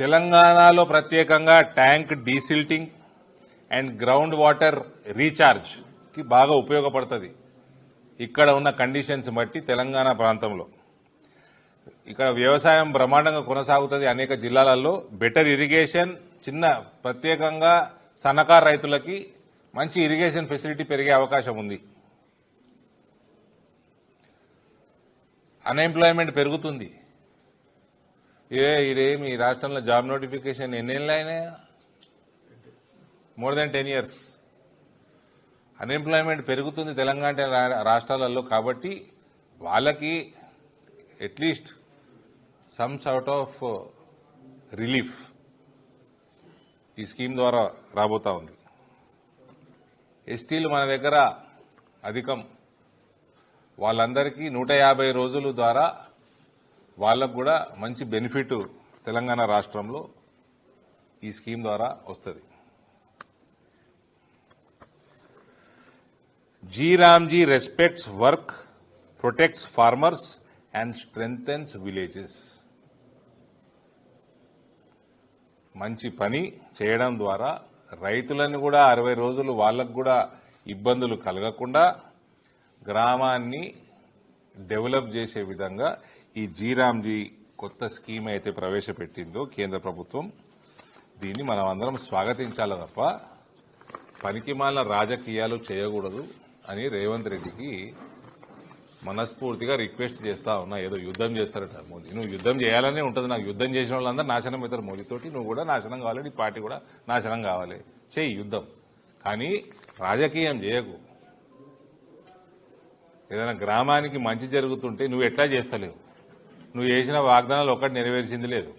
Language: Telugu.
తెలంగాణలో ప్రత్యేకంగా tank desilting and ground water recharge కి బాగా ఉపయోగపడుతుంది. ఇక్కడ ఉన్న కండిషన్స్ బట్టి తెలంగాణ ప్రాంతంలో ఇక్కడ వ్యవసాయం బ్రహ్మాండంగా కొనసాగుతుంది. అనేక జిల్లాలలో బెటర్ ఇరిగేషన్, చిన్న ప్రత్యేకంగా సన్నకారు రైతులకి మంచి ఇరిగేషన్ ఫెసిలిటీ పెరిగే అవకాశం ఉంది. అన్ఎంప్లాయ్మెంట్ పెరుగుతుంది. ఇదేమి రాష్ట్రంలో జాబ్ నోటిఫికేషన్ ఎన్నేళ్ళు అయినాయా? More than 10 years. అన్ఎంప్లాయ్మెంట్ పెరుగుతుంది తెలంగాణ రాష్ట్రాలలో. కాబట్టి వాళ్ళకి at least some sort of relief ఈ స్కీమ్ ద్వారా రాబోతా ఉంది. ఎస్టీలు మన దగ్గర అధికం. వాళ్ళందరికీ 150 రోజుల ద్వారా వాళ్ళకు కూడా మంచి బెనిఫిట్ తెలంగాణ రాష్ట్రంలో ఈ స్కీమ్ ద్వారా వస్తుంది. G-Ramji respects work, protects farmers and strengthens villages. మంచి పని చేయడం ద్వారా రైతులను కూడా 60 రోజులు వాళ్ళకు కూడా ఇబ్బందులు కలగకుండా గ్రామాన్ని డెవలప్ చేసే విధంగా ఈ G-Ramji కొత్త స్కీమ్ అయితే ప్రవేశపెట్టిందో కేంద్ర ప్రభుత్వం, దీన్ని మనం అందరం స్వాగతించాలి తప్ప పనికిమాలిన రాజకీయాలు చేయకూడదు అని రేవంత్ రెడ్డికి మనస్ఫూర్తిగా రిక్వెస్ట్ చేస్తా ఉన్నా. ఏదో యుద్ధం చేస్తారట మోదీ. నువ్వు యుద్ధం చేయాలనే ఉంటుంది. నాకు యుద్ధం చేసిన వాళ్ళందరూ నాశనం అవుతారు మోదీతోటి. నువ్వు కూడా నాశనం కావాలి, నీ పార్టీ కూడా నాశనం కావాలి. చేయి యుద్ధం, కానీ రాజకీయం చేయకు. ఏదైనా గ్రామానికి మంచి జరుగుతుంటే నువ్వు ఎట్లా చేస్తలేవు. నువ్వు చేసిన వాగ్దానాలు ఒక్కటి నెరవేర్చింది లేదు.